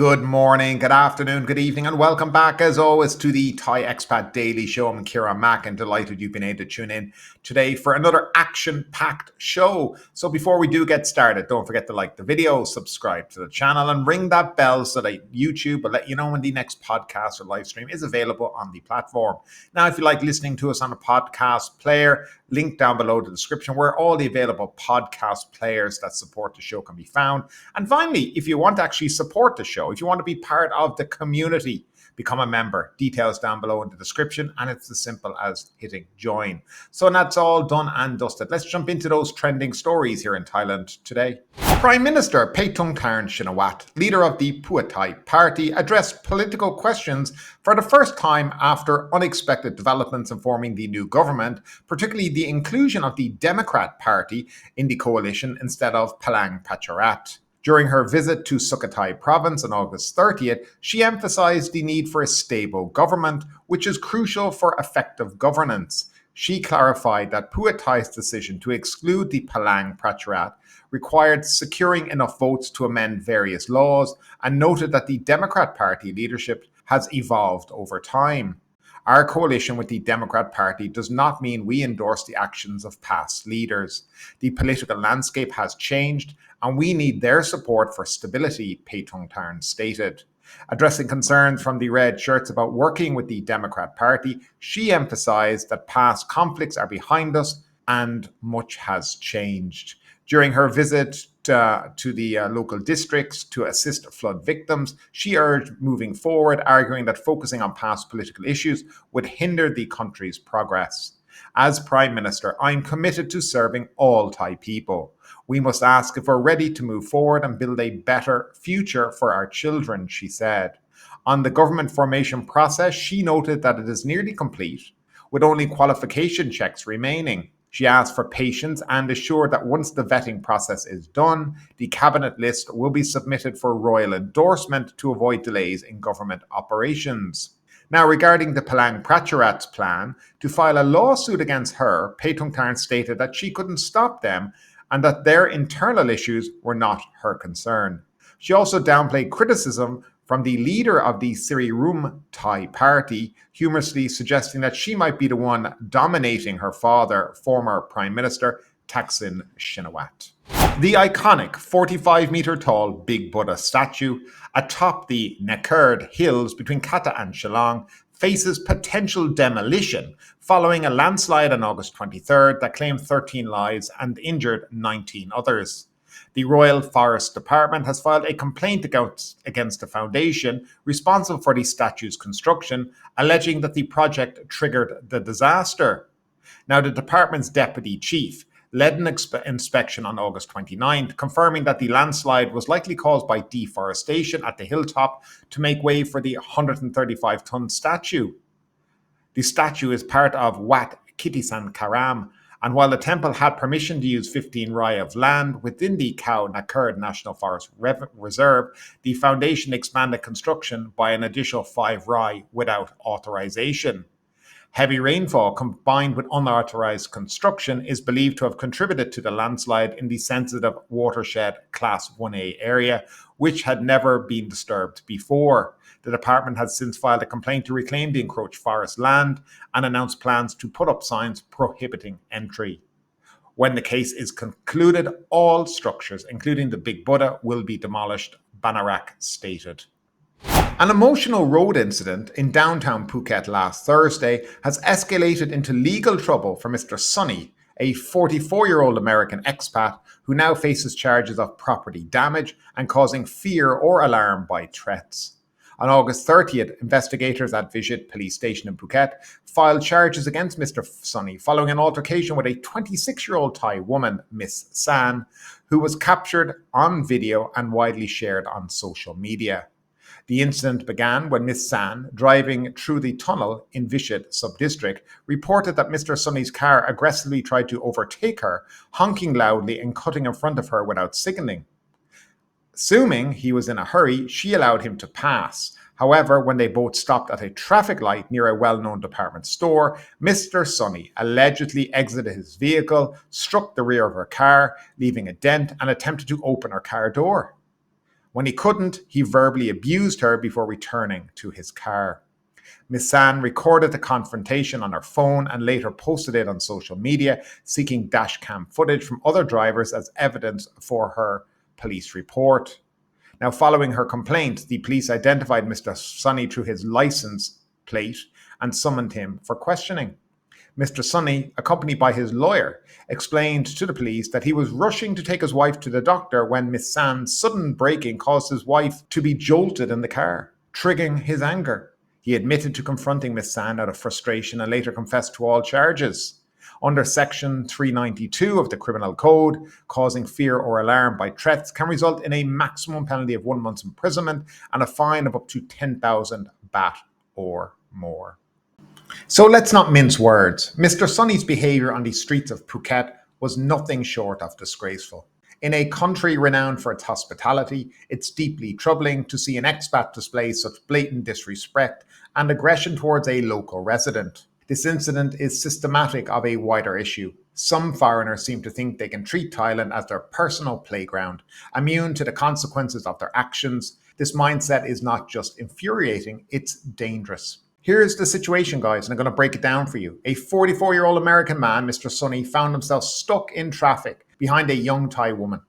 Good morning, good afternoon, good evening, and welcome back as always to the Thai Expat Daily Show. I'm Kira Mack and delighted you've been able to tune in today for another action-packed show. So before we do get started, don't forget to like the video, subscribe to the channel, and ring that bell so that YouTube will let you know when the next podcast or live stream is available on the platform. Now, if you like listening to us on a podcast player, link down below in the description where all the available podcast players that support the show can be found. And finally, if you want to actually support the show, if you want to be part of the community, become a member. Details down below in the description, and it's as simple as hitting join. So that's all done and dusted. Let's jump into those trending stories here in Thailand today. Prime Minister Paetongtarn, leader of the Pheu Thai party, addressed political questions for the first time after unexpected developments informing the new government, particularly the inclusion of the Democrat Party in the coalition instead of Palang Pracharat. During her visit to Sukhothai province on August 30th, she emphasized the need for a stable government, which is crucial for effective governance. She clarified that Pheu Thai's decision to exclude the Palang Pracharat required securing enough votes to amend various laws, and noted that the Democrat Party leadership has evolved over time. Our coalition with the Democrat Party does not mean we endorse the actions of past leaders. The political landscape has changed, and we need their support for stability, Paetongtarn stated. Addressing concerns from the red shirts about working with the Democrat Party, she emphasized that past conflicts are behind us and much has changed. During her visit to the local districts to assist flood victims, she urged moving forward, arguing that focusing on past political issues would hinder the country's progress. As Prime Minister, I'm committed to serving all Thai people. We must ask if we're ready to move forward and build a better future for our children, she said. On the government formation process, she noted that it is nearly complete, with only qualification checks remaining. She asked for patience and assured that once the vetting process is done, the cabinet list will be submitted for royal endorsement to avoid delays in government operations. Now, regarding the Palang Pracharat's plan to file a lawsuit against her, Paetongtarn stated that she couldn't stop them and that their internal issues were not her concern. She also downplayed criticism from the leader of the Sirirum Thai party, humorously suggesting that she might be the one dominating her father, former Prime Minister Thaksin Shinawatra. The iconic 45-meter-tall Big Buddha statue atop the Nakerd Hills between Kata and Shillong faces potential demolition following a landslide on August 23rd that claimed 13 lives and injured 19 others. The Royal Forest Department has filed a complaint against the foundation responsible for the statue's construction, alleging that the project triggered the disaster. Now, the department's deputy chief led an inspection on August 29th, confirming that the landslide was likely caused by deforestation at the hilltop to make way for the 135-ton statue. The statue is part of Wat Kitisan Karam, and while the temple had permission to use 15 rai of land within the Khao Nakerd National Forest Reserve, the foundation expanded construction by an additional 5 rai without authorization. Heavy rainfall combined with unauthorized construction is believed to have contributed to the landslide in the sensitive watershed Class 1A area, which had never been disturbed before. The department has since filed a complaint to reclaim the encroached forest land and announced plans to put up signs prohibiting entry. When the case is concluded, all structures, including the Big Buddha, will be demolished, Banarak stated. An emotional road incident in downtown Phuket last Thursday has escalated into legal trouble for Mr. Sonny, a 44-year-old American expat who now faces charges of property damage and causing fear or alarm by threats. On August 30th, investigators at Visit Police Station in Phuket filed charges against Mr. Sonny following an altercation with a 26-year-old Thai woman, Miss San, who was captured on video and widely shared on social media. The incident began when Miss San, driving through the tunnel in Visit sub-district, reported that Mr. Sonny's car aggressively tried to overtake her, honking loudly and cutting in front of her without signaling. Assuming he was in a hurry, she allowed him to pass. However, when they both stopped at a traffic light near a well-known department store, Mr. Sonny allegedly exited his vehicle, struck the rear of her car, leaving a dent, and attempted to open her car door. When he couldn't, he verbally abused her before returning to his car. Ms. San recorded the confrontation on her phone and later posted it on social media, seeking dashcam footage from other drivers as evidence for her police report. Now, following her complaint, the police identified Mr. Sunny through his license plate and summoned him for questioning. Mr. Sunny, accompanied by his lawyer, explained to the police that he was rushing to take his wife to the doctor when Miss San's sudden braking caused his wife to be jolted in the car, triggering his anger. He admitted to confronting Miss San out of frustration and later confessed to all charges. Under Section 392 of the Criminal Code, causing fear or alarm by threats can result in a maximum penalty of 1 month's imprisonment and a fine of up to 10,000 baht or more. So let's not mince words. Mr. Sunny's behaviour on the streets of Phuket was nothing short of disgraceful. In a country renowned for its hospitality, it's deeply troubling to see an expat display such blatant disrespect and aggression towards a local resident. This incident is systematic of a wider issue. Some foreigners seem to think they can treat Thailand as their personal playground, immune to the consequences of their actions. This mindset is not just infuriating, it's dangerous. Here's the situation, guys, and I'm going to break it down for you. A 44-year-old American man, Mr. Sunny, found himself stuck in traffic behind a young Thai woman,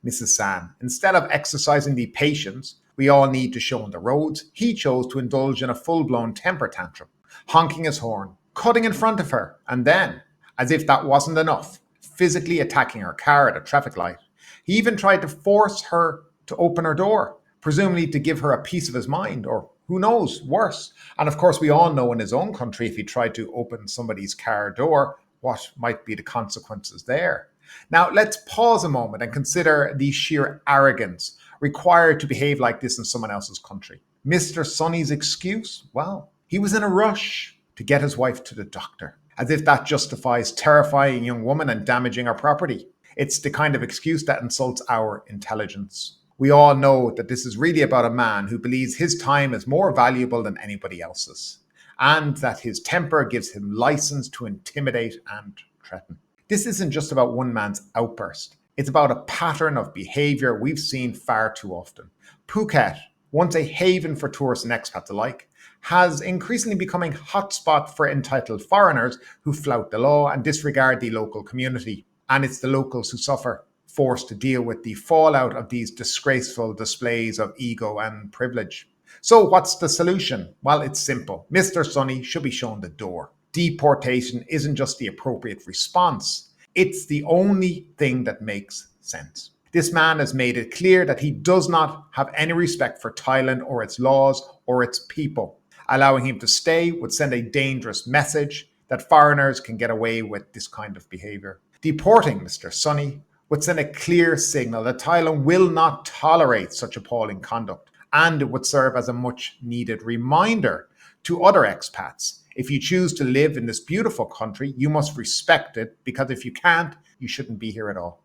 Mrs. San. Instead of exercising the patience we all need to show on the roads, he chose to indulge in a full-blown temper tantrum, honking his horn, cutting in front of her, and then, as if that wasn't enough, physically attacking her car at a traffic light. He even tried to force her to open her door, presumably to give her a piece of his mind, or who knows, worse. And of course, we all know in his own country, if he tried to open somebody's car door, what might be the consequences there. Now, let's pause a moment and consider the sheer arrogance required to behave like this in someone else's country. Mr. Sunny's excuse? Well, he was in a rush to get his wife to the doctor, as if that justifies terrifying a young woman and damaging her property. It's the kind of excuse that insults our intelligence. We all know that this is really about a man who believes his time is more valuable than anybody else's, and that his temper gives him license to intimidate and threaten. This isn't just about one man's outburst. It's about a pattern of behavior we've seen far too often. Phuket, once a haven for tourists and expats alike, has increasingly become a hotspot for entitled foreigners who flout the law and disregard the local community. And it's the locals who suffer, forced to deal with the fallout of these disgraceful displays of ego and privilege. So what's the solution? Well, it's simple. Mr. Sunny should be shown the door. Deportation isn't just the appropriate response. It's the only thing that makes sense. This man has made it clear that he does not have any respect for Thailand or its laws or its people. Allowing him to stay would send a dangerous message that foreigners can get away with this kind of behavior. Deporting Mr. Sunny would send a clear signal that Thailand will not tolerate such appalling conduct, and it would serve as a much needed reminder to other expats. If you choose to live in this beautiful country, you must respect it, because if you can't, you shouldn't be here at all.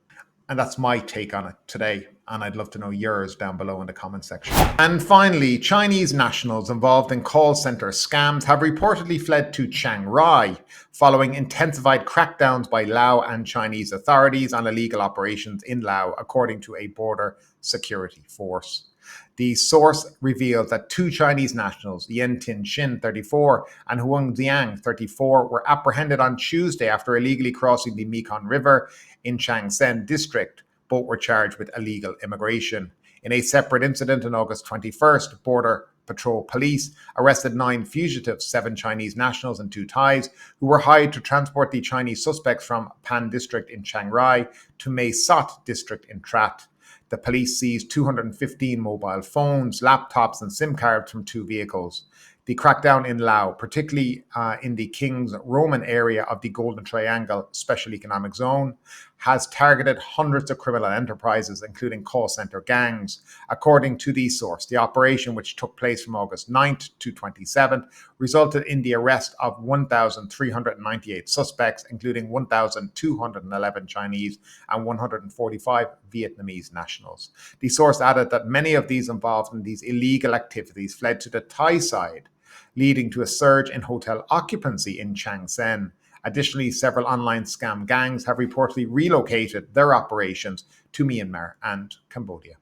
And that's my take on it today, and I'd love to know yours down below in the comment section. And finally, Chinese nationals involved in call center scams have reportedly fled to Chiang following intensified crackdowns by Lao and Chinese authorities on illegal operations in Laos, according to a border security force. The source reveals that 2 Chinese nationals, Yen Tin Shin, 34, and Huang Ziang, 34, were apprehended on Tuesday after illegally crossing the Mekong River in Chiang district. Both were charged with illegal immigration. In a separate incident on August 21st, Border Patrol Police arrested 9 fugitives, 7 Chinese nationals and 2 Thais, who were hired to transport the Chinese suspects from Pan district in Chiang Rai to Mae Sot district in Trat. The police seized 215 mobile phones, laptops, and SIM cards from 2 vehicles. The crackdown in Laos, particularly in the King's Roman area of the Golden Triangle Special Economic Zone, has targeted hundreds of criminal enterprises, including call center gangs. According to the source, the operation, which took place from August 9th to 27th, resulted in the arrest of 1,398 suspects, including 1,211 Chinese and 145 Vietnamese nationals. The source added that many of these involved in these illegal activities fled to the Thai side, leading to a surge in hotel occupancy in Chiang Saen. Additionally, several online scam gangs have reportedly relocated their operations to Myanmar and Cambodia.